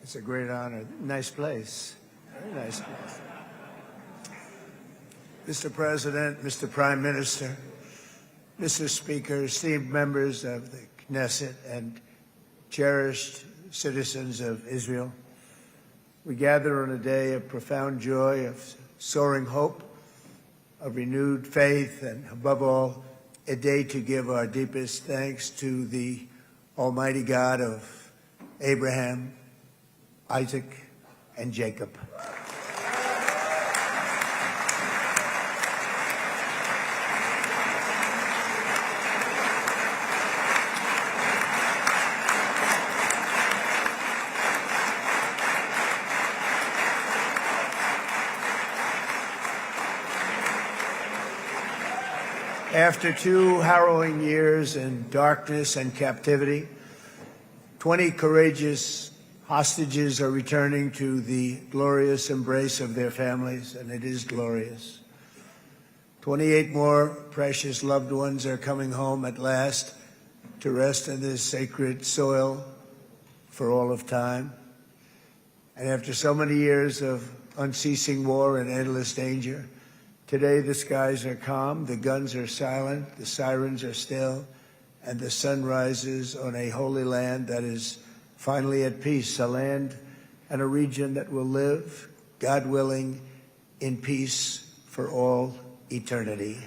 It's a great honor. Nice place. Very nice place. Mr. President, Mr. Prime Minister, Mr. Speaker, esteemed members of the Knesset and cherished citizens of Israel, we gather on a day of profound joy, of soaring hope, of renewed faith, and above all, a day to give our deepest thanks to the Almighty God of Abraham, Isaac, and Jacob. After 2 harrowing years in darkness and captivity, 20 courageous hostages are returning to the glorious embrace of their families, and it is glorious. 28 more precious loved ones are coming home at last to rest in this sacred soil for all of time. And after so many years of unceasing war and endless danger, today the skies are calm, the guns are silent, the sirens are still, and the sun rises on a holy land that is finally at peace, a land and a region that will live, God willing, in peace for all eternity.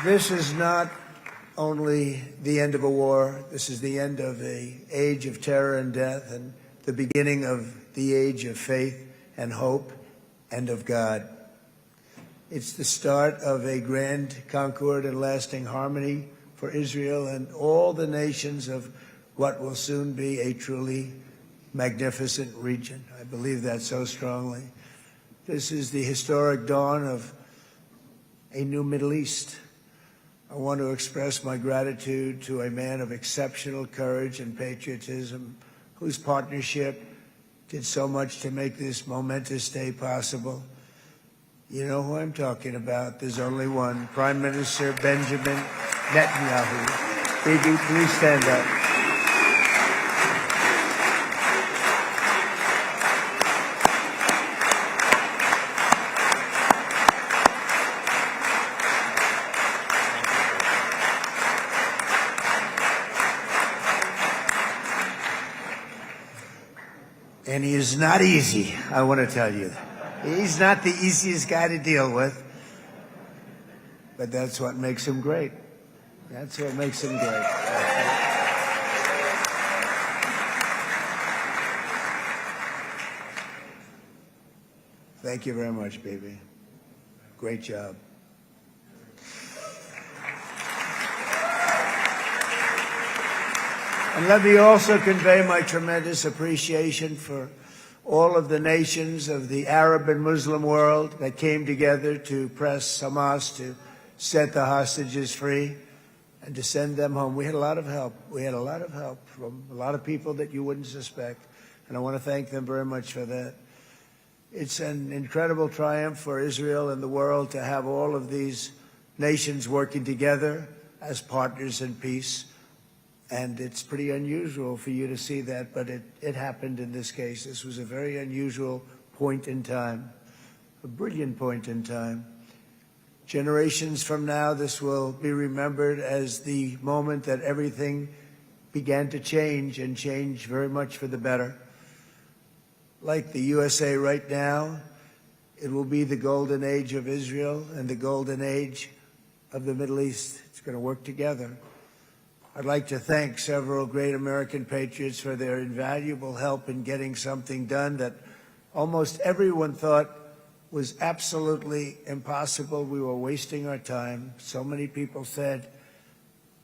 This is not only the end of a war, this is the end of an age of terror and death, and the beginning of the age of faith and hope and of God. It's the start of a grand concord and lasting harmony for Israel and all the nations of what will soon be a truly magnificent region. I believe that so strongly. This is the historic dawn of a new Middle East. I want to express my gratitude to a man of exceptional courage and patriotism, whose partnership did so much to make this momentous day possible. You know who I'm talking about. There's only one, Prime Minister Benjamín Netanyahu. Bibi, please stand up. And he is not easy, I want to tell you. He's not the easiest guy to deal with, but that's what makes him great. That's what makes him great. Thank you very much, baby. Great job. And let me also convey my tremendous appreciation for all of the nations of the Arab and Muslim world that came together to press Hamas to set the hostages free and to send them home. We had a lot of help. We had a lot of help from a lot of people that you wouldn't suspect, and I want to thank them very much for that. It's an incredible triumph for Israel and the world to have all of these nations working together as partners in peace. And it's pretty unusual for you to see that, but it happened in this case. This was a very unusual point in time, a brilliant point in time. Generations from now, this will be remembered as the moment that everything began to change, and change very much for the better. Like the USA right now, it will be the golden age of Israel and the golden age of the Middle East. It's going to work together. I'd like to thank several great American patriots for their invaluable help in getting something done that almost everyone thought was absolutely impossible. We were wasting our time. So many people said,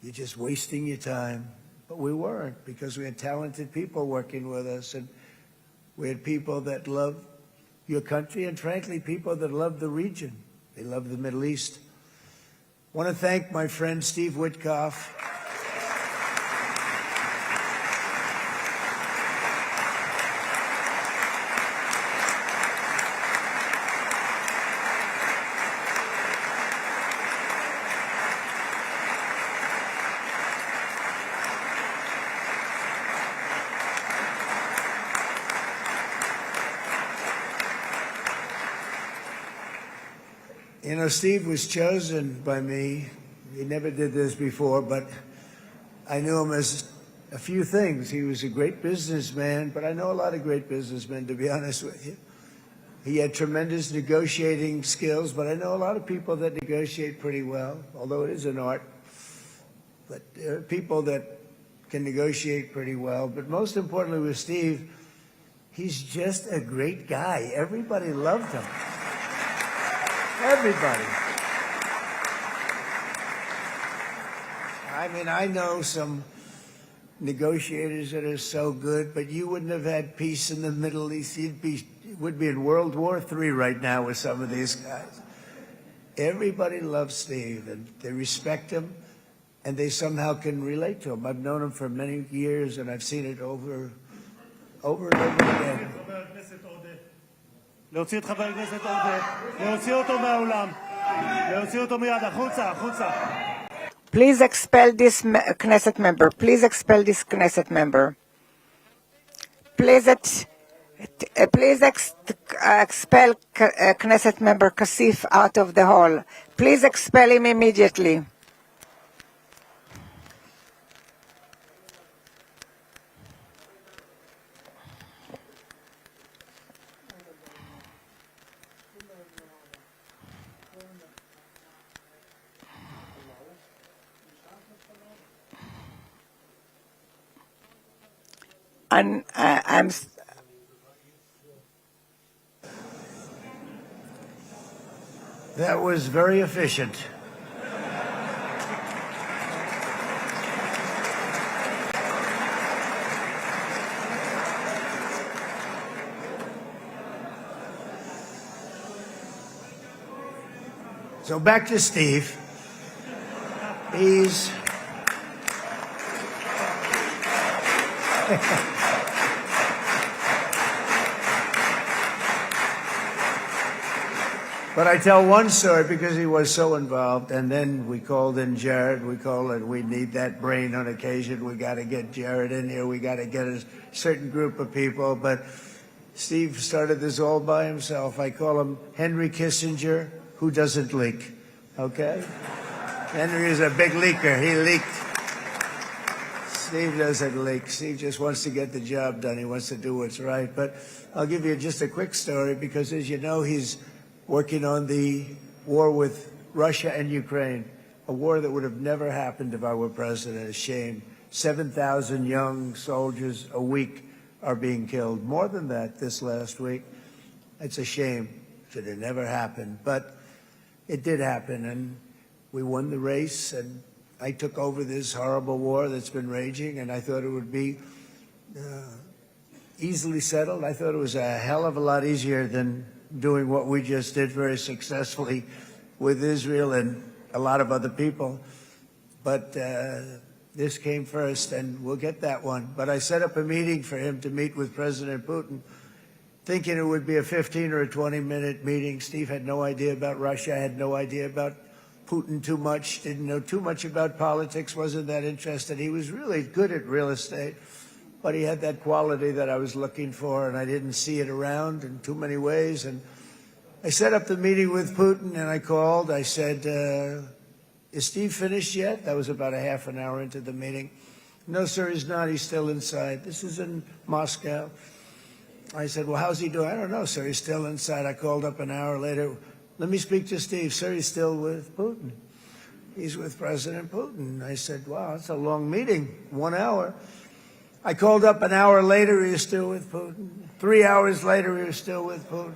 "You're just wasting your time." But we weren't, because we had talented people working with us, and we had people that love your country, and frankly, people that love the region. They love the Middle East. I want to thank my friend Steve Witkoff. You know, Steve was chosen by me. He never did this before, but I knew him as a few things. He was a great businessman, but I know a lot of great businessmen, to be honest with you. He had tremendous negotiating skills, but I know a lot of people that negotiate pretty well, although it is an art. But there are people that can negotiate pretty well. But most importantly with Steve, he's just a great guy. Everybody loved him. Everybody. I mean, I know some negotiators that are so good, but you wouldn't have had peace in the Middle East. Would be in World War III right now with some of these guys. Everybody loves Steve, and they respect him, and they somehow can relate to him. I've known him for many years, and I've seen it over and over again. להוציא את חבר הכנסת עודה, להוציא אותו מהאולם, להוציא אותו מיד, החוצה, החוצה. Please expel this Knesset member. Please expel this Knesset member. Please expel Knesset member Kasif out of the hall. Please expel him immediately. And That was very efficient. So back to Steve. He's But I tell one story because he was so involved, and then we called in Jared. We need that brain on occasion. We got to get Jared in here. We got to get a certain group of people. But Steve started this all by himself. I call him Henry Kissinger, who doesn't leak. Okay? Henry is a big leaker. He leaked. Steve doesn't leak. Steve just wants to get the job done. He wants to do what's right. But I'll give you just a quick story because, as you know, he's working on the war with Russia and Ukraine, a war that would have never happened if I were president. A shame. 7,000 young soldiers a week are being killed. More than that this last week. It's a shame. It should have never happened. But it did happen, and we won the race, and I took over this horrible war that's been raging, and I thought it would be easily settled. I thought it was a hell of a lot easier than doing what we just did very successfully with Israel and a lot of other people. But this came first, and we'll get that one. But I set up a meeting for him to meet with President Putin, thinking it would be a 15 or a 20-minute meeting. Steve had no idea about Russia, had no idea about Putin too much, didn't know too much about politics, wasn't that interested. He was really good at real estate, but he had that quality that I was looking for, and I didn't see it around in too many ways. And I set up the meeting with Putin, and I called. I said, is Steve finished yet? That was about a half an hour into the meeting. No, sir, he's not. He's still inside. This is in Moscow. I said, well, how's he doing? I don't know, sir. He's still inside. I called up an hour later. Let me speak to Steve. Sir, he's still with Putin. He's with President Putin. I said, wow, that's a long meeting, 1 hour. I called up an hour later, he was still with Putin. 3 hours later, he was still with Putin.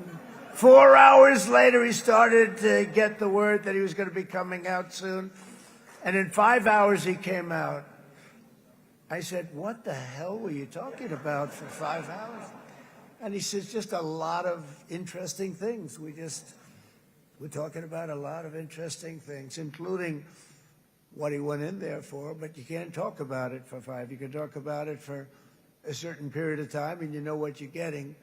4 hours later, he started to get the word that he was going to be coming out soon. And in 5 hours, he came out. I said, what the hell were you talking about for 5 hours? And he says, just a lot of interesting things. We're talking about a lot of interesting things, including what he went in there for, but you can't talk about it for 5. You can talk about it for a certain period of time, and you know what you're getting.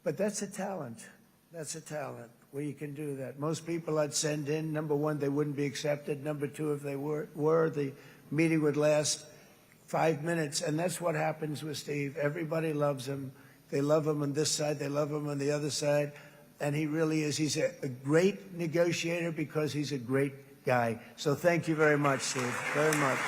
But that's a talent. That's a talent, where you can do that. Most people I'd send in, number one, they wouldn't be accepted. Number two, if they were, the meeting would last 5 minutes, and that's what happens with Steve. Everybody loves him. They love him on this side. They love him on the other side. And he really is. He's a great negotiator because he's a great guy. So thank you very much, Steve, very much.